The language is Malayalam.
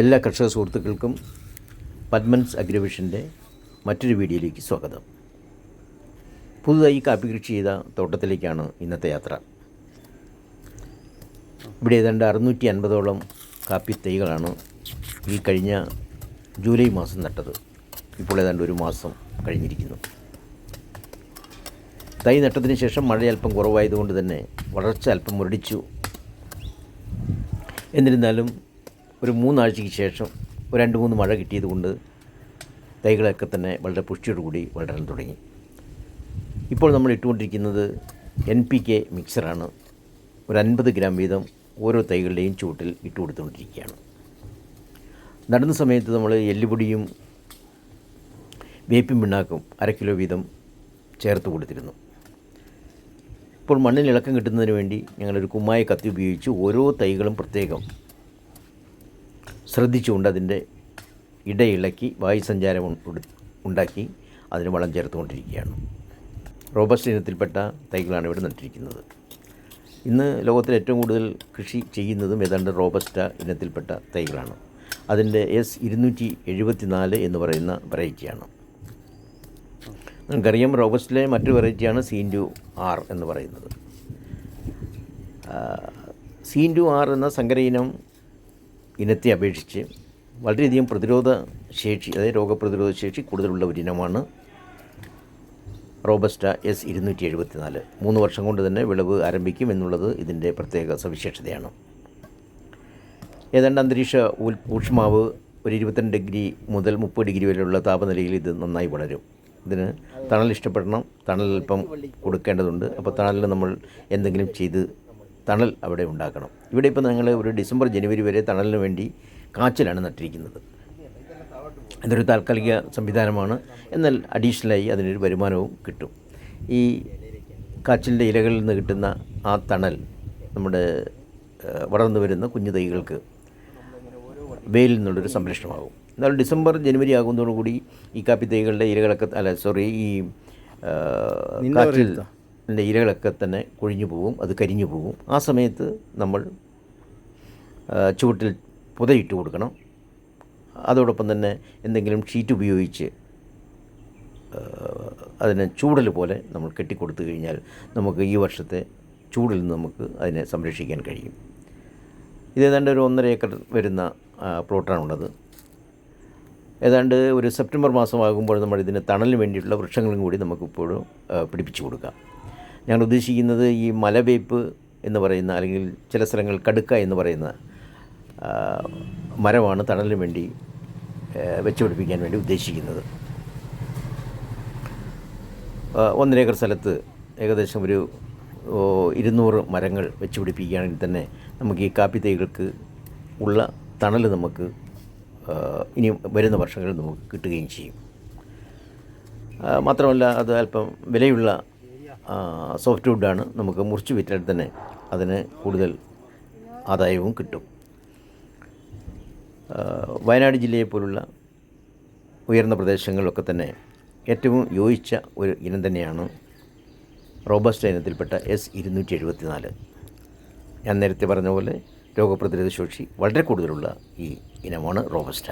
എല്ലാ കർഷക സുഹൃത്തുക്കൾക്കും പദ്മൻസ് അഗ്രിവിഷൻ്റെ മറ്റൊരു വീഡിയോയിലേക്ക് സ്വാഗതം. പുതുതായി കാപ്പി കൃഷി ചെയ്ത തോട്ടത്തിലേക്കാണ് ഇന്നത്തെ യാത്ര. ഇവിടെ ഏതാണ്ട് 650ഓളം കാപ്പി തൈകളാണ് ഈ കഴിഞ്ഞ ജൂലൈ മാസം നട്ടത്. ഇപ്പോൾ ഏതാണ്ട് ഒരു മാസം കഴിഞ്ഞിരിക്കുന്നു. തൈ നട്ടതിന് ശേഷം മഴ അല്പം കുറവായതുകൊണ്ട് തന്നെ വളർച്ച അല്പം മുരടിച്ചു. എന്നിരുന്നാലും ഒരു 3 ആഴ്ചയ്ക്ക് ശേഷം ഒരു 2-3 മഴ കിട്ടിയതുകൊണ്ട് തൈകളൊക്കെ തന്നെ വളരെ പുഷ്ടിയോടുകൂടി വളരാൻ തുടങ്ങി. ഇപ്പോൾ നമ്മൾ ഇട്ടുകൊണ്ടിരിക്കുന്നത് NPK മിക്സറാണ്. ഒരു 50 ഗ്രാം വീതം ഓരോ തൈകളുടെയും ചുവട്ടിൽ ഇട്ട് കൊടുത്തുകൊണ്ടിരിക്കുകയാണ്. നടുന്ന സമയത്ത് നമ്മൾ എല്ലുപൊടിയും വേപ്പിൻ പിണ്ണാക്കും 1/2 കിലോ വീതം ചേർത്ത് കൊടുത്തിരുന്നു. ഇപ്പോൾ മണ്ണിന് ഇളക്കം കിട്ടുന്നതിന് വേണ്ടി ഞങ്ങളൊരു കുമ്മായ കത്തി ഉപയോഗിച്ച് ഓരോ തൈകളും പ്രത്യേകം ശ്രദ്ധിച്ചുകൊണ്ട് അതിൻ്റെ ഇടയിളക്കി വായുസഞ്ചാരം ഉണ്ടാക്കി അതിന് വളം ചേർത്തുകൊണ്ടിരിക്കുകയാണ്. റോബസ്റ്റ് ഇനത്തിൽപ്പെട്ട തൈകളാണ് ഇവിടെ നട്ടിരിക്കുന്നത്. ഇന്ന് ലോകത്തിൽ ഏറ്റവും കൂടുതൽ കൃഷി ചെയ്യുന്നതും ഏതാണ്ട് റോബസ്റ്റ ഇനത്തിൽപ്പെട്ട തൈകളാണ്. അതിൻ്റെ S274 എന്ന് പറയുന്ന വെറൈറ്റിയാണ്. നമുക്കറിയാം റോബസ്റ്റിലെ മറ്റൊരു വെറൈറ്റിയാണ് C/R എന്ന് പറയുന്നത്. C/R എന്ന സങ്കര ഇനത്തെ അപേക്ഷിച്ച് വളരെയധികം പ്രതിരോധ ശേഷി, അതായത് രോഗപ്രതിരോധ ശേഷി കൂടുതലുള്ള ഒരു ഇനമാണ് റോബസ്റ്റ S274. 3 വർഷം കൊണ്ട് തന്നെ വിളവ് ആരംഭിക്കും എന്നുള്ളത് ഇതിൻ്റെ പ്രത്യേക സവിശേഷതയാണ്. ഏതാണ്ട് അന്തരീക്ഷ ഊഷ്മാവ് ഒരു 22 ഡിഗ്രി മുതൽ 30 ഡിഗ്രി വരെയുള്ള താപനിലയിൽ ഇത് നന്നായി വളരും. ഇതിന് തണൽ ഇഷ്ടപ്പെടണം, തണൽ അല്പം കൊടുക്കേണ്ടതുണ്ട്. അപ്പോൾ തണലിൽ നമ്മൾ എന്തെങ്കിലും ചെയ്ത് തണൽ അവിടെ ഉണ്ടാക്കണം. ഇവിടെ ഇപ്പോൾ ഞങ്ങൾ ഒരു ഡിസംബർ ജനുവരി വരെ തണലിന് വേണ്ടി കാച്ചിലാണ് നട്ടിരിക്കുന്നത്. ഇതൊരു താൽക്കാലിക സംവിധാനമാണ്, എന്നാൽ അഡീഷണലായി അതിനൊരു വരുമാനവും കിട്ടും. ഈ കാച്ചിലിൻ്റെ ഇലകളിൽ നിന്ന് കിട്ടുന്ന ആ തണൽ നമ്മുടെ വളർന്നു വരുന്ന കുഞ്ഞു തൈകൾക്ക് വെയിലിൽ നിന്നുള്ളൊരു സംരക്ഷണമാകും. എന്നാൽ ഡിസംബർ ജനുവരി ആകുന്നതോടുകൂടി ഈ കാപ്പി തൈകളുടെ ഇലകളൊക്കെ ഈ കാച്ചിലിൻ്റെ ഇലകളൊക്കെ തന്നെ കൊഴിഞ്ഞു പോകും, അത് കരിഞ്ഞു പോകും. ആ സമയത്ത് നമ്മൾ ചുവട്ടിൽ പുതയിട്ട് കൊടുക്കണം. അതോടൊപ്പം തന്നെ എന്തെങ്കിലും ഷീറ്റ് ഉപയോഗിച്ച് അതിനെ ചൂടൽ പോലെ നമ്മൾ കെട്ടിക്കൊടുത്തു കഴിഞ്ഞാൽ നമുക്ക് ഈ വർഷത്തെ ചൂടിൽ നിന്ന് നമുക്ക് അതിനെ സംരക്ഷിക്കാൻ കഴിയും. ഇതേതാണ്ട് ഒരു 1.5 ഏക്കർ വരുന്ന പ്ലോട്ടാണുള്ളത്. ഏതാണ്ട് ഒരു സെപ്റ്റംബർ മാസമാകുമ്പോൾ നമ്മൾ ഇതിന് തണലിന് വേണ്ടിയിട്ടുള്ള വൃക്ഷങ്ങളും കൂടി നമുക്കിപ്പോഴും പിടിപ്പിച്ചു കൊടുക്കാം. ഞങ്ങൾ ഉദ്ദേശിക്കുന്നത് ഈ മലവേപ്പ് എന്ന് പറയുന്ന, അല്ലെങ്കിൽ ചില സ്ഥലങ്ങൾ കടുക്ക എന്ന് പറയുന്ന മരമാണ് തണലിന് വേണ്ടി വെച്ച് പിടിപ്പിക്കാൻ വേണ്ടി ഉദ്ദേശിക്കുന്നത്. 1.5 ഏക്കർ സ്ഥലത്ത് ഏകദേശം ഒരു 200 മരങ്ങൾ വെച്ച് പിടിപ്പിക്കുകയാണെങ്കിൽ തന്നെ നമുക്ക് ഈ കാപ്പി തൈകൾക്ക് ഉള്ള തണൽ നമുക്ക് ഇനി വരുന്ന വർഷങ്ങളിൽ നമുക്ക് കിട്ടുകയും ചെയ്യും. മാത്രമല്ല അത് അല്പം വിലയുള്ള സോഫ്റ്റ് വുഡാണ്. നമുക്ക് മുറിച്ച് വിറ്റാൽ തന്നെ അതിന് കൂടുതൽ ആദായവും കിട്ടും. വയനാട് ജില്ലയെപ്പോലുള്ള ഉയർന്ന പ്രദേശങ്ങളിലൊക്കെ തന്നെ ഏറ്റവും യോജിച്ച ഒരു ഇനം തന്നെയാണ് റോബസ്റ്റ ഇനത്തിൽപ്പെട്ട S274. ഞാൻ നേരത്തെ പറഞ്ഞ പോലെ രോഗപ്രതിരോധ ശേഷി വളരെ കൂടുതലുള്ള ഈ ഇനമാണ് റോബസ്റ്റ.